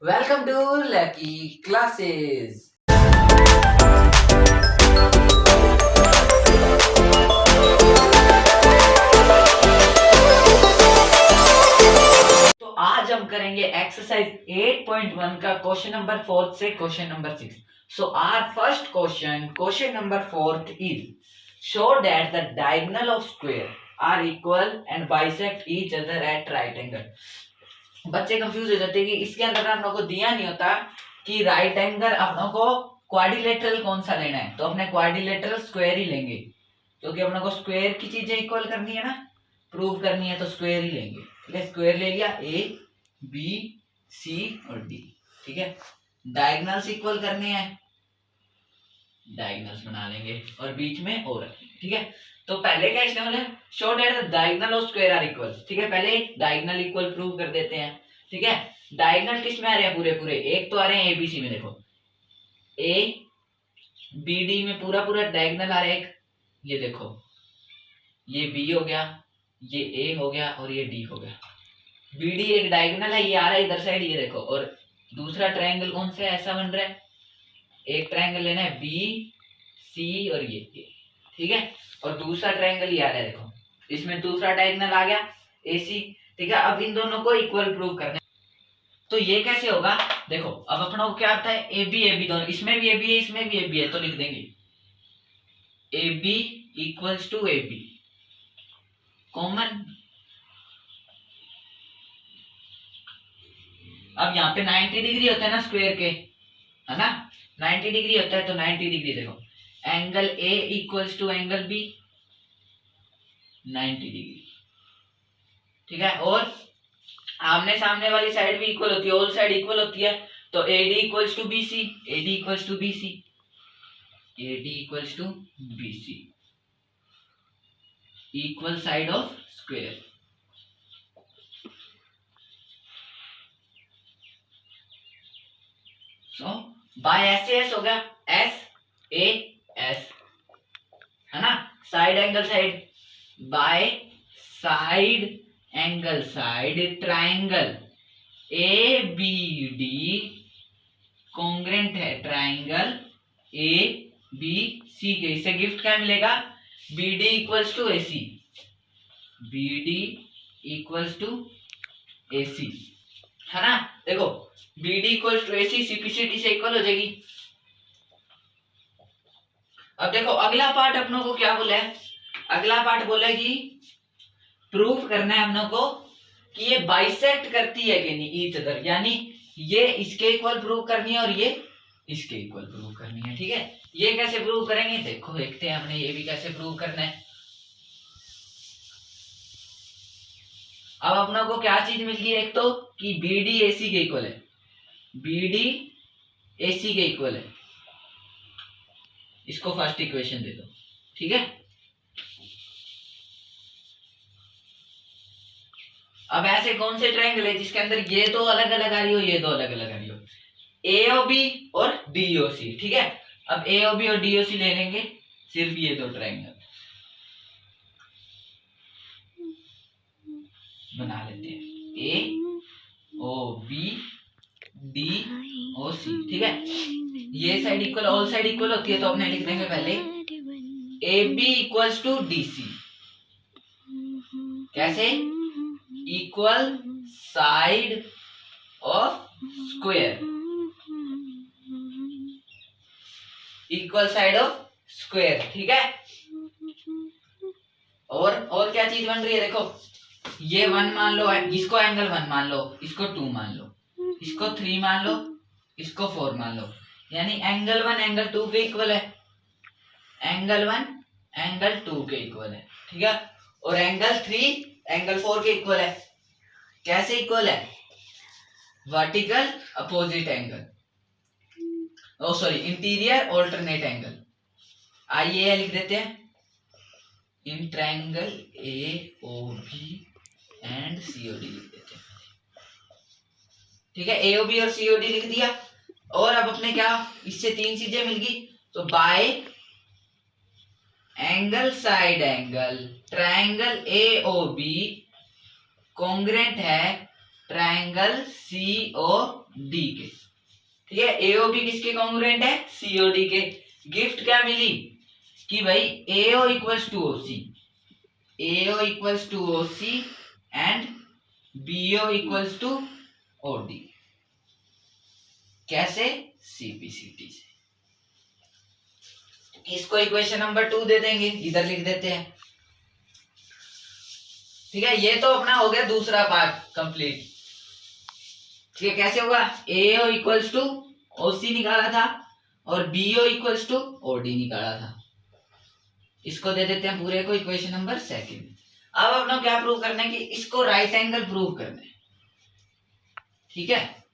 Welcome to Lucky Classes. तो आज हम करेंगे एक्सरसाइज 8.1 का क्वेश्चन नंबर 4 से question number 6. So our first question number 4 is show that the diagonal of square are equal and bisect each other at right angle. बच्चे confuse हो जाते हैं कि इसके अंदर हम लोग को दिया नहीं होता कि राइट एंगल अपनों को क्वाड्रिलेटरल कौन सा लेना है, तो अपने क्वाड्रिलेटरल स्क्वायर ही लेंगे क्योंकि अपनों को स्क्वायर की चीजें इक्वल करनी है ना, प्रूव करनी है तो स्क्वायर ही लेंगे. ठीक है, स्क्वायर ले लिया ए बी सी और डी. ठीक है, डायगोनल्स इक्वल करने हैं, डायगोनल्स बना लेंगे और बीच में और रखेंगे. ठीक है, तो पहले क्या इसमें बोले show that the diagonal of square are equal. ठीक है, पहले डायगोनल इक्वल प्रूव कर देते हैं. ठीक है, डायगोनल किस में आ रहे हैं? पूरे पूरे. एक तो आ रहे हैं एबीसी में, देखो ए बी डी में पूरा पूरा डायगोनल आ रहा है. एक ये देखो, ये बी हो गया, ये ए हो गया और ये डी हो गया. बी डी एक डायगोनल है, ये आ रहा है इधर साइड, ये देखो. और दूसरा ट्रायंगल कौन सा ऐसा बन रहा है? एक ट्रायंगल लेना है बी सी और ये. ठीक है, और दूसरा ट्रायंगल ये आ रहा है, देखो इसमें दूसरा डायगोनल आ गया एसी. ठीक है, अब इन दोनों को इक्वल प्रूव करना है. तो ये कैसे होगा? देखो अब अपना को क्या आता है, ए बी दोनों, इसमें भी ए बी है इसमें भी ए बी है, तो लिख देंगे A B equals to A B common. अब यहाँ पे 90 डिग्री होता है ना स्क्वायर के, है ना, 90 डिग्री होता है. तो 90 डिग्री देखो, angle A equals to angle B 90 degree. ठीक है, और आमने सामने वाली साइड भी इक्वल होती है, ऑल साइड इक्वल होती है. तो AD equals to BC, AD equals to BC, AD equals to BC, equal side of square. So by S हो गया, SAS है ना, side angle side, by side angle side triangle A B D congruent है triangle A B C के. इससे gift क्या मिलेगा? B D equals to A C, B D equals to A C, है ना. देखो B D equals to A C, CPCT से equal हो जाएगी. अब देखो अगला पार्ट अपनों को क्या बोला है? अगला पार्ट बोला कि प्रूफ करना है हम को कि ये बाइसेक्ट करती है कि नहीं ईच अदर, यानी ये इसके इक्वल प्रूव करनी है और ये इसके इक्वल प्रूव करनी है. ठीक है, ये कैसे प्रूव करेंगे देखो, देखते हैं हमने ये भी कैसे प्रूव करना है. अब अपना को क्या चीज मिल गई? एक तो कि बी डी ए सी के इक्वल है, बी डी ए सी के इक्वल है. इसको फर्स्ट इक्वेशन दे दो. ठीक है, अब ऐसे कौन से ट्रायंगल है जिसके अंदर ये दो अलग अलग आ रही हो, ये दो अलग अलग आ रही हो? AOB और DOC. ठीक है, अब AOB और DOC ले लेंगे, सिर्फ ये दो ट्रायंगल बना लेते हैं, AOB DOC. ठीक है, ये side equal, all side equal होती है, तो अपने लिख देंगे पहले AB इक्वल्स टू DC. कैसे? Equal side of square, equal side of square. ठीक है, और क्या चीज बन रही है? देखो ये 1 मान लो, इसको एंगल 1 मान लो, इसको 2 मान लो, इसको 3 मान लो, इसको 4 मान लो, यानी एंगल 1 एंगल 2 के इक्वल है, एंगल 1 एंगल 2 के इक्वल है. ठीक है, और एंगल 3 एंगल 4 के इक्वल है. कैसे इक्वल है? वर्टिकल अपोजिट एंगल, ओ सॉरी इंटीरियर ऑल्टरनेट एंगल. आइए लिख देते हैं, in triangle AOB and COD लिख देते हैं. ठीक है, AOB और COD लिख दिया. और अब अपने क्या, इससे तीन चीजें मिल गई. तो bye angle side angle triangle AOB congruent है ट्रायंगल COD. डी के, ठीक है। एओबी किसके कॉन्ग्रुएंट है, सीओडी के। गिफ्ट क्या मिली कि भाई AO equals to OC, AO equals to OC and BO equals to OD. कैसे, सीपीसीटी से। इसको इक्वेशन नंबर 2 दे देंगे, इधर लिख देते हैं, ठीक है। ये तो अपना हो गया दूसरा पार्ट कंप्लीट, ठीक है। कैसे होगा, एओ इक्वल्स टू ओसी निकाला था और बीओ इक्वल्स टू ओडी निकाला था। इसको दे देते हैं पूरे को इक्वेशन नंबर 2। अब अपना क्या प्रूव करना है कि इसको राइट एंगल प्रूव करना है, ठीक है।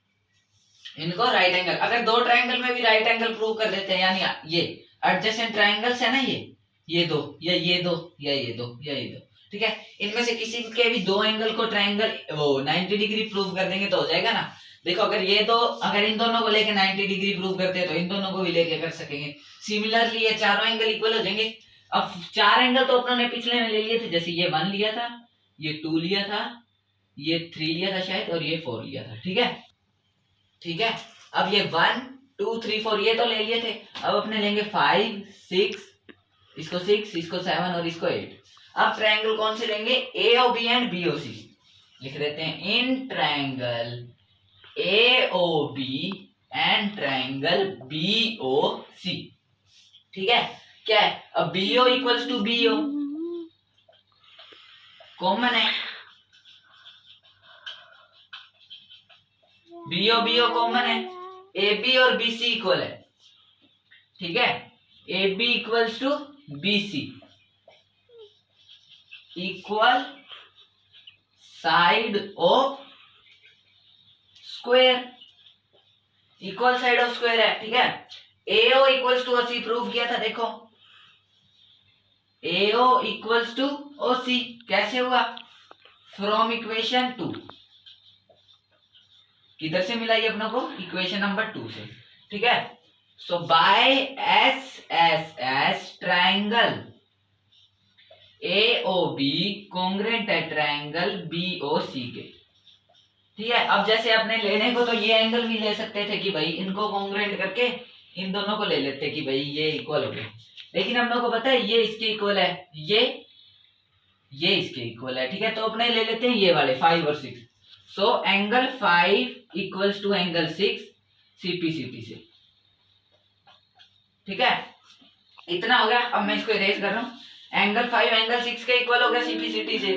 इनको राइट एंगल, अगर दो ट्रायंगल में भी राइट एंगल प्रूव कर देते हैं, यानी ये एडजेसेंट ट्रायंगल्स है ना, ये दो या ये दो या ये दो या ये दो, ठीक है। इनमें से किसी के भी दो एंगल को ट्रायंगल वो 90 डिग्री प्रूव कर देंगे तो हो जाएगा ना। देखो अगर ये दो, अगर इन दोनों को लेके 90 डिग्री प्रूव करते हैं तो इन दोनों को भी लेके कर सकेंगे। सिमिलरली ये चारों एंगल इक्वल हो जाएंगे। अब 4 एंगल तो अपनों ने पिछले में ले लिए थे, जैसे ये 1 लिया था, ये 2 लिया था, ये 3 लिया था शायद, और ये 4 लिया था, ठीक है, ठीक है। अब ये 1 2 3 4 ये तो ले लिए थे। अब अपने लेंगे 5 6, इसको 6, इसको 7 और इसको 8। अब ट्रायंगल कौन से लेंगे, एओबी एंड बीओसी। लिख देते हैं in triangle AOB and triangle BOC, ठीक है। क्या है, अब BO equals to BO common है, बीओ बीओ कॉमन है, AB और BC इक्वल है, ठीक है। AB equals to BC equal side of square, equal side of square है, ठीक है। AO equals to OC prove किया था, देखो AO इक्वल्स टू OC कैसे हुआ, फ्रॉम इक्वेशन 2। किधर से मिला ये अपनों को, इक्वेशन नंबर 2 से, ठीक है। So by S triangle AOB congruent है ट्रायंगल बीओसी के, ठीक है। अब जैसे अपने लेने को तो ये एंगल भी ले सकते थे कि भाई इनको कॉन्ग्रुएंट करके इन दोनों को ले लेते कि भाई ये इक्वल हो गए, लेकिन हम लोग को पता है ये इसके इक्वल है, ये इसके इक्वल है, ठीक है। तो अपने ले लेते हैं ये वाले 5 और 6। So angle 5 equals to angle 6 CPCT से, ठीक है। इतना हो गया। अब मैं इसको इरेज कर रहा हूं, एंगल 5 एंगल 6 के इक्वल हो गया सीपीसीटी से।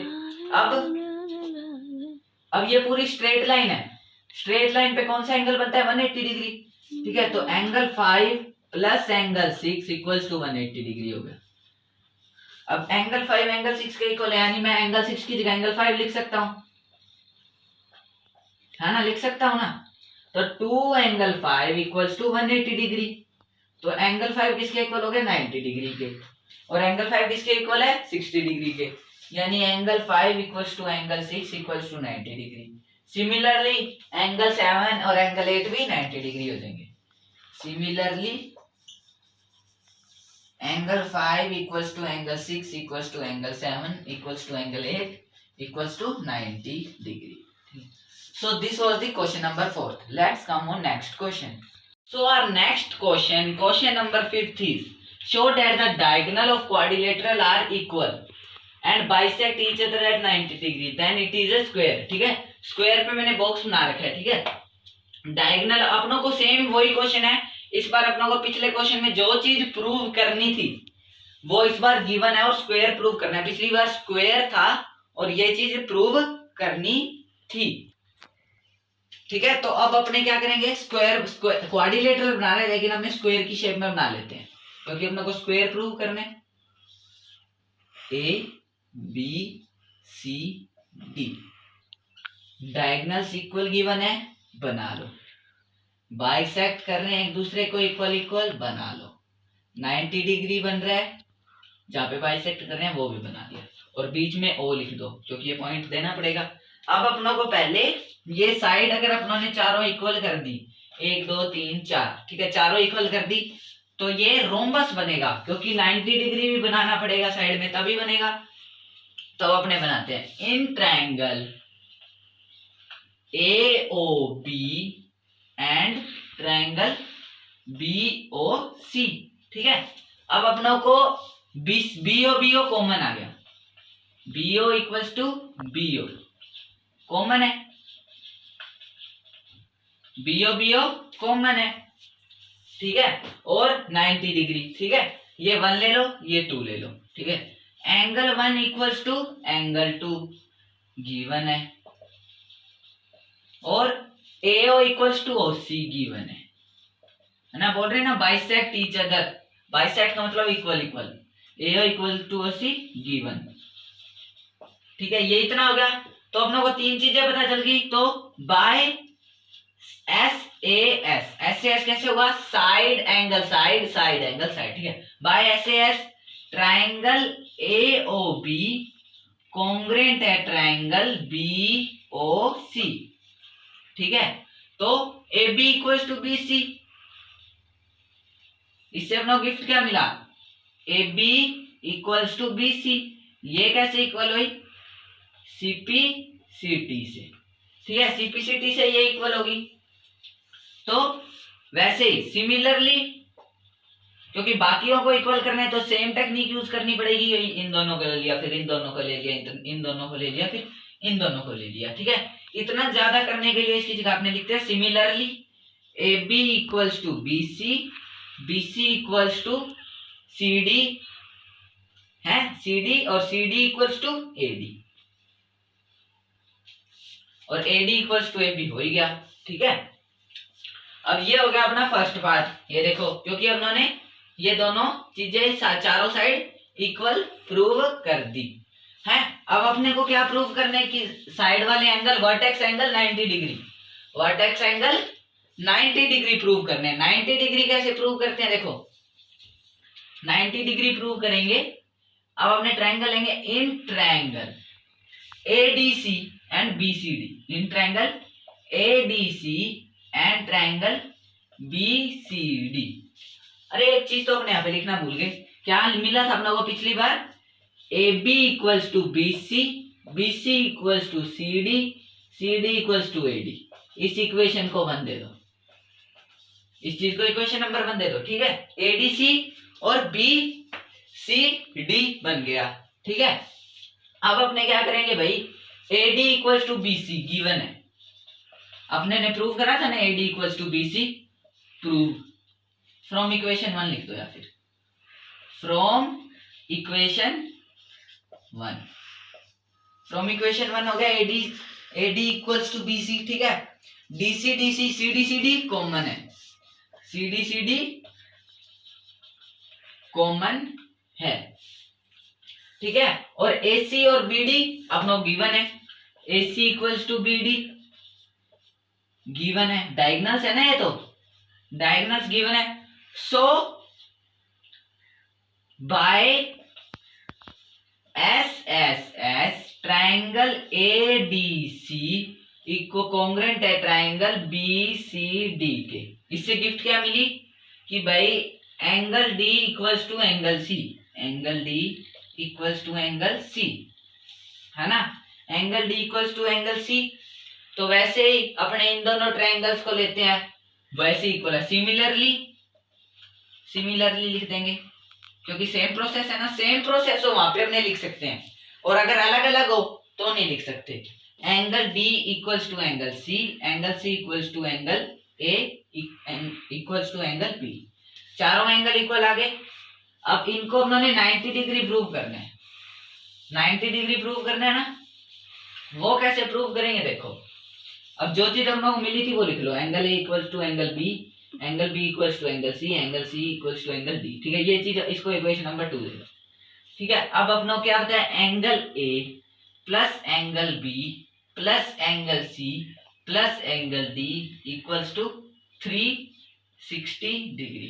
अब ये पूरी स्ट्रेट लाइन है, स्ट्रेट लाइन पे कौन सा एंगल बनता है, 180 डिग्री, ठीक है। तो angle 5 plus angle 6 equals to 180 degree हो गया। अब एंगल 5 एंगल 6 के इक्वल है, यानी मैं एंगल 6 की जगह एंगल 5 लिख सकता हूं, है ना, लिख सकता हूं ना। तो 2 एंगल 5 इक्वल्स टू 180 डिग्री। तो एंगल 5 किसके इक्वल हो गया, 90 डिग्री के, और एंगल 5 किसके इक्वल है, 60 डिग्री के, यानी angle 5 equals to angle 6 equals to 90 degree. Similarly angle 7 और एंगल 8 भी 90 डिग्री हो जाएंगे। Similarly angle 5 equals to angle 6 equals to angle 7 equals to angle 8 equals to 90 degree. So this was the question number 4. Let's come on next question. So our next question, question number 5 is, show that the diagonal of quadrilateral are equal and bisect each other at 90 degree, then it is a square. ठीक है, square पे मैंने box बना रखा है, ठीक है। Diagonal अपनों को सेम वही क्वेश्चन है, इस बार अपनों को पिछले क्वेश्चन में जो चीज प्रूव करनी थी वो इस बार गिवन है और स्क्वायर प्रूव करना है। पिछली बार स्क्वायर था और ये चीज प्रूव करनी थी, ठीक है। तो अब अपने क्या करेंगे, स्क्वायर क्वाड्रिलेटरल बना रहे हैं, लेकिन हमने स्क्वायर की शेप में बना लेते हैं क्योंकि अपने को स्क्वायर प्रूव करना है। A B C D diagonals equal given है, बना लो। बाइसेक्ट कर रहे हैं एक दूसरे को, इक्वल इक्वल बना लो। 90 डिग्री बन रहा है, जहां पे बाइसेक्ट कर रहे हैं वो भी बना दिया, और बीच में ओ लिख दो क्योंकि ये पॉइंट देना पड़ेगा। अब अपनों को पहले ये साइड अगर अपनों ने चारों इक्वल कर दी, 1 2 3 4, ठीक है, चारों इक्वल कर दी तो ये रोम्बस बनेगा, क्योंकि 90 डिग्री भी बनाना पड़ेगा साइड में तभी बनेगा। तो अपने बनाते हैं in triangle AOB triangle BOC। ठीक है, अब अपनों को BO कॉमन आ गया, BO equals to BO common है, BO कॉमन है। ठीक है, और 90 डिग्री। ठीक है, ये 1 ले लो, ये 2 ले लो। ठीक है, angle 1 equals to angle 2 given है, और AO equals to OC given है ना। बोल रहे हैं ना बाइसेक्ट ईच अदर, बाइसेक्ट का मतलब equal equal, AO equal to OC given. ठीक है, ये इतना हो गया। तो अपनों को तीन चीजें पता चल गई। तो बाय SAS कैसे होगा, side angle side, side angle side. ठीक है, by SAS triangle AOB congruent है ट्रायंगल BOC। ठीक है, तो AB इक्वल्स टू BC, इससे अपना गिफ्ट क्या मिला, AB इक्वल्स टू BC। ये कैसे इक्वल हुई, CPCT से। ठीक है, CPCT से ये इक्वल होगी। तो वैसे ही सिमिलरली, क्योंकि बाकियों को इक्वल करना है तो सेम टेक्निक यूज करनी पड़ेगी। इन दोनों को ले लिया, फिर इन दोनों को ले लिया, इन दोनों को ले लिया, फिर इन दोनों को ले लिया। ठीक है, इतना ज्यादा करने के लिए इसकी जगह आपने लिखते हैं similarly AB equals to BC, BC equals to CD है, CD और CD इक्वल्स टू AD, और AD इक्वल्स टू AB हो ही गया। ठीक है, अब ये हो गया अपना फर्स्ट पार्ट। ये देखो, क्योंकि अब उन्होंने ये दोनों चीजें चारों साइड इक्वल प्रूव कर दी है। अब अपने को क्या प्रूव करने की, साइड वाले angle vertex angle 90 degree, vertex angle 90 degree prove करने। 90 डिग्री कैसे प्रूव करते हैं, देखो 90 डिग्री प्रूव करेंगे। अब अपने ट्रायंगल लेंगे, in triangle ADC and BCD, in triangle ADC and triangle BCD। अरे एक चीज तो अपने यहाँ पे लिखना भूल गए, क्या मिला था अपना वो पिछली बार, AB equals to BC, BC equals to CD, CD equals to AD। इस इक्वेशन को 1 दे दो, इस चीज को इक्वेशन नंबर 1 दे दो। ठीक है, ADC और BCD बन गया। ठीक है, अब अपने क्या करेंगे भाई, AD equals to BC given है, अपने ने प्रूव करा था ना AD equals to BC, prove from equation 1 लिख दो, या फिर फ्रॉम इक्वेशन 1, फ्रॉम इक्वेशन 1 हो गया AD इक्वल्स टू BC। ठीक है, DC DC CD CD common है, CD CD कॉमन है। ठीक है, और AC और BD अपना गिवन है, AC equals to BD given है, डायगोनल्स है ना, ये तो डायगोनल्स गिवन है। So by SSS triangle ADC equal congruent है ट्रायंगल BCD के। इससे गिफ्ट क्या मिली कि भाई angle D equals to angle C, angle D equals to angle C है ना, angle D equals to angle C। तो वैसे ही अपने इन दोनों ट्रायंगल्स को लेते हैं, वैसे इक्वल है, सिमिलरली लिख देंगे, क्योंकि सेम प्रोसेस है ना, सेम प्रोसेस हो वहां पे अपने लिख सकते हैं, और अगर अलग अलग हो तो नहीं लिख सकते। Angle D equals to angle C, angle C equals to angle A equals to angle B, चारों एंगल इक्वल आ गए। अब इनको उन्होंने 90 डिग्री प्रूव करना है, 90 डिग्री प्रूव करना है ना, वो कैसे प्रूव करेंगे देखो। अब जो चीज हम लोग मिली थी वो लिख लो, angle A equals to angle B, angle B equals to angle C, angle C equals to angle D। ठीक है, ये चीज इसको इक्वेशन नंबर 2 दे दो। ठीक है, अब अपनों क्या होता है, angle A plus angle B plus angle C plus angle D equals to 360 degree,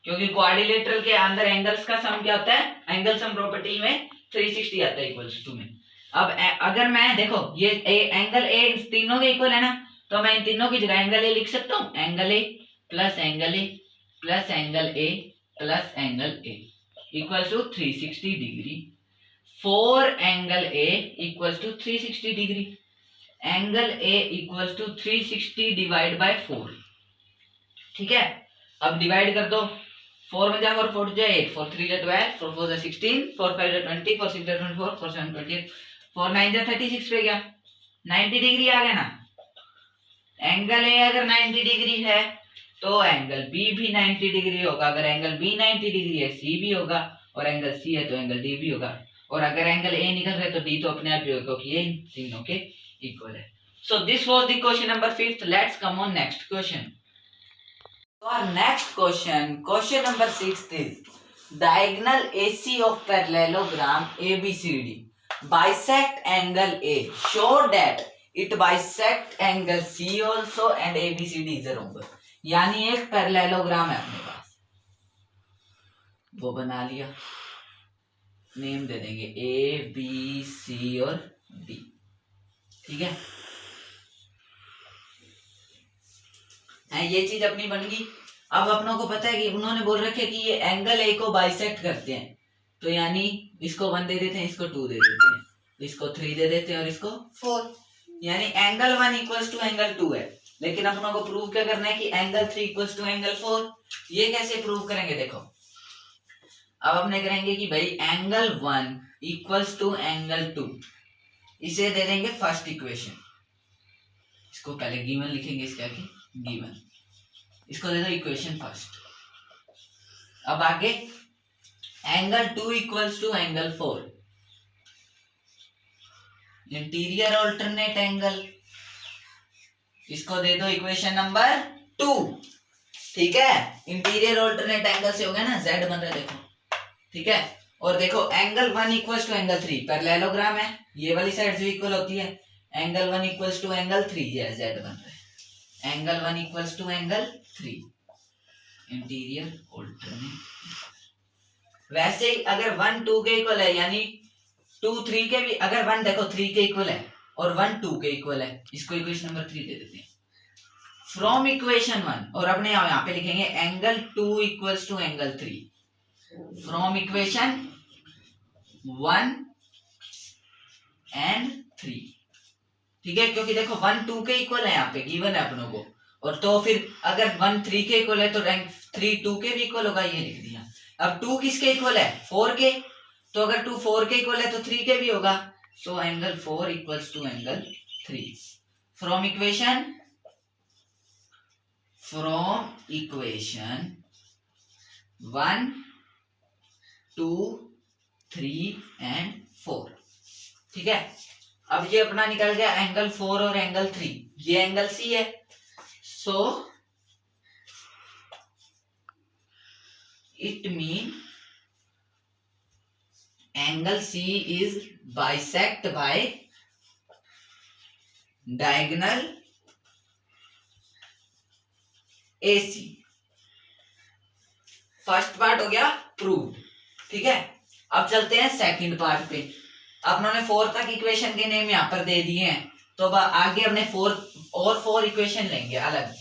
क्योंकि क्वाड्रिलेटरल के अंदर एंगल्स का सम क्या होता है, एंगल सम प्रॉपर्टी में 360 आता है इक्वल्स टू में। अब अगर मैं देखो ये एंगल A तीनों के इक्वल है ना, तो मैं इन तीनों की जगह एंगल A लिख सकता हूँ, angle A plus angle A plus angle A plus angle A equals to 360 degree. 4 angle A equals to 360 degree, angle A equals to 360 divide by 4, ठीक है, अब डिवाइड कर दो, 4 में जा 4 4 जा 8, 4 3 जा 12, 4 4 जा 16, 4 5 जा 20, 4 6 जा 24, 4 7 28, 4 9 जा 36 पे गया, 90 डिग्री आ गया ना। एंगल ए अगर 90 डिग्री है तो एंगल बी भी 90 डिग्री होगा, अगर एंगल बी 90 डिग्री है सी भी होगा, और एंगल सी है तो एंगल डी भी होगा, और अगर एंगल ए निकल रहा है तो डी तो अपने आप ही होगा क्योंकि ये तीनों के इक्वल है। So this was the question number 5th। Let's come on next question. So our next question number 6 is diagonal AC of parallelogram ABCD bisect angle A. Show that it bisect angle C also and ABCD is a rhombus. यानी एक parallelogram है अपने पास, वो बना लिया, name दे देंगे A B C और D, ठीक है। ये चीज अपनी बन गई। अब अपनों को पता है कि उन्होंने बोल रखे कि ये एंगल ए को बाइसेक्ट करते हैं, तो यानी इसको 1 दे देते हैं, इसको 2 दे देते हैं, इसको 3 दे देते हैं और इसको 4, यानी एंगल 1 इक्वल्स टू एंगल 2 है। लेकिन अपनों को प्रूव क्या करना है कि एंगल 3 इक्वल्स टू एंगल 4। ये कैसे प्रूव करेंगे देखो, अब अपने करेंगे कि भाई एंगल 1 इक्वल्स टू एंगल 2, इसे दे देंगे फर्स्ट इक्वेशन, इसको पहले गिवन लिखेंगे, इसका आगे गिवन, इसको दे दो इक्वेशन फर्स्ट। अब आगे angle 2 equals to angle 4, interior alternate angle, इसको दे दो इक्वेशन नंबर 2, ठीक है। इंटीरियर ऑल्टरनेट एंगल से हो गया ना, जेड बन रहा है देखो, ठीक है। और देखो angle 1 equals to angle 3, parallelogram है, ये वाली साइड जो इक्वल होती है, एंगल 1 इक्वल्स टू एंगल 3, ये जेड बन रहा है, angle 1 equals to angle 3, interior alternate. वैसे ही अगर 1 2 के इक्वल है, यानी 2 3 के भी, अगर 1 देखो 3 के इक्वल है और 1 2 के इक्वल है, इसको इक्वेशन नंबर 3 दे देते हैं फ्रॉम इक्वेशन 1, और अपने यहाँ पे लिखेंगे angle 2 equals to angle 3 from equation 1 and 3, ठीक है। क्योंकि देखो 1 2 के इक्वल है, यहाँ पे गिवन है अपनों को, और तो फिर अगर 1 3 के इक्वल है तो रैंक 3 2 के भी इक्वल होगा, ये लिख दिया। अब 2 किसके इक्वल है, 4 के, तो अगर 2 4 के इक्वल है तो 3 के भी होगा, so angle 4 equals to angle 3 from equation 1 2 3 and 4, ठीक है। अब ये अपना निकल गया एंगल 4 और एंगल 3, ये एंगल सी है, so it mean angle C is bisect by diagonal AC। First part हो गया प्रूव, ठीक है। अब चलते हैं सेकंड पार्ट पे। अपनों 4 तक इक्वेशन के नेम यहाँ पर दे दिए हैं, तो अब आगे हमने 4 इक्वेशन लेंगे अलग,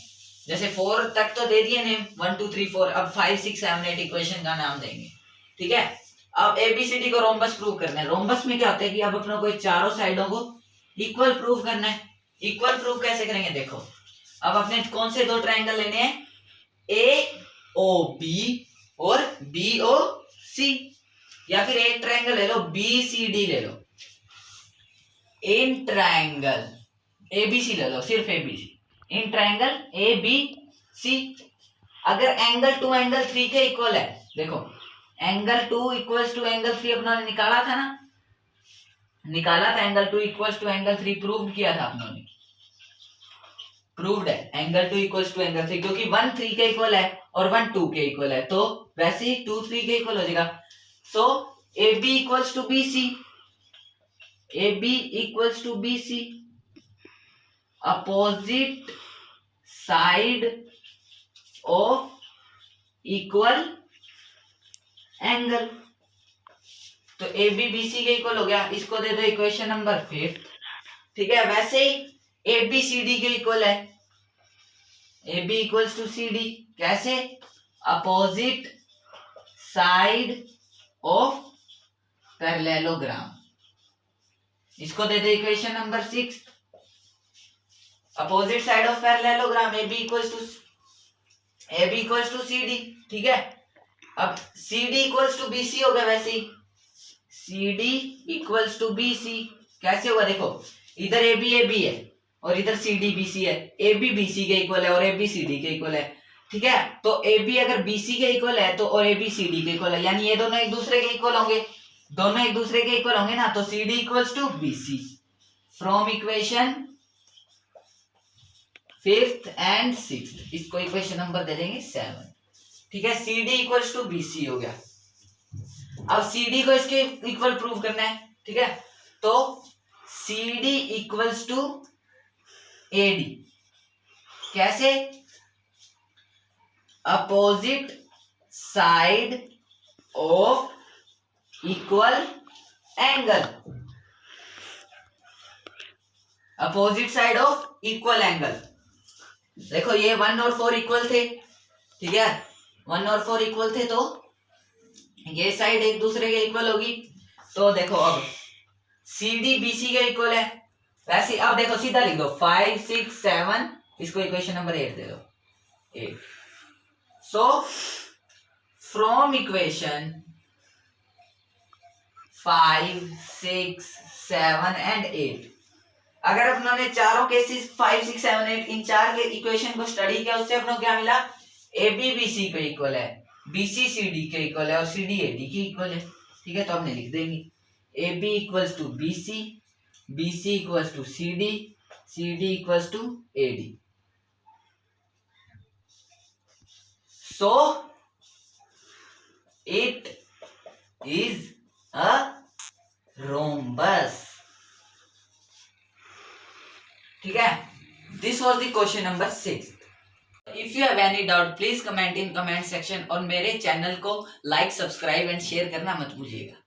जैसे 4 तक तो दे दिए नेम 1 2 3 4, अब 5 6 7 8 इक्वेशन का नाम देंगे, ठीक है। अब ABCD को रोम्बस प्रूव करना है। रोम्बस में क्या होता है कि अब अपनों को चारों साइडों को इक्वल प्रूव करना है। इक्वल प्रूव कैसे करेंगे देखो, अब अपने कौन से 2 ट्राइंगल लेने हैं, AOB और BOC, या फिर एक ट्राइंगल ले लो BCD ले लो, इन ट्राइंगल ABC ले लो, सिर्फ ABC, इन ट्राइंगल ABC अगर एंगल 2 एंगल 3 के इक्वल है, देखो एंगल 2 इक्वल्स टू एंगल 3 अपनों ने निकाला था ना, निकाला था angle 2 equals to angle 3, prove किया था अपनों ने, प्रूव्ड है एंगल 2 इक्वल्स टू एंगल 3, क्योंकि 1 3 के इक्वल है और 1 2 के इक्वल है, तो वैसे ही 2 3 के इक्वल हो जाएगा। So AB equals to BC, AB equals to BC, opposite side of equal angle, तो AB BC के इक्वल हो गया, इसको दे दो इक्वेशन नंबर 5, ठीक है। वैसे ही AB CD के इक्वल है, AB इक्वल्स टू CD, कैसे, अपोजिट साइड ऑफ पैरेललोग्राम, इसको दे दे equation number 6, opposite side of parallelogram AB equals to A B equals to C D, ठीक है। अब C D equals to B C हो गया, वैसे ही C D equals to B C कैसे होगा, देखो इधर ए बी है और इधर सी डी बी सी है, ए बी सी के इक्वल है और ए बी सी डी के इक्वल है, ठीक है। तो ए बी अगर बी सी के इक्वल है तो और ए बी सी डी के इक्वल है, यानी ये दोनों एक दूसरे के इक्वल होंगे, दोनों एक दूसरे के इक्वल होंगे ना, तो C D equals to B C. From equation 5th and 6th, इसको इक्वेशन नंबर दे देंगे 7, ठीक है। C D equals to B C हो गया। अब सी डी को इसके इक्वल प्रूव करना है, ठीक है। तो C D equals to A D, कैसे, opposite side of equal angle, opposite side of equal angle. देखो ये 1 और 4 इक्वल थे, ठीक है, 1 और 4 इक्वल थे, तो ये साइड एक दूसरे के इक्वल होगी। तो देखो अब सी डी बी सी के इक्वल है, वैसे अब देखो सीधा लिख दो 5 6 7, इसको इक्वेशन नंबर 8 दे दो 8। सो फ्रॉम इक्वेशन 5 6 7 एंड 8, अगर अपनों चारों केसेस 5 6 7 8 इन चार के इक्वेशन को स्टडी किया, उससे अपनों क्या मिला, ए बी बी सी के इक्वल है, बी सी सी डी के इक्वल है और सी डी ए डी के इक्वल है, ठीक है। तो हमने लिख देंगे A B equals to B C equals to C D equals to A D. So it is a rhombus, ठीक है। This was the question number 6। If you have any doubt please comment in comment section और मेरे channel को like subscribe and share करना मत भूलिएगा।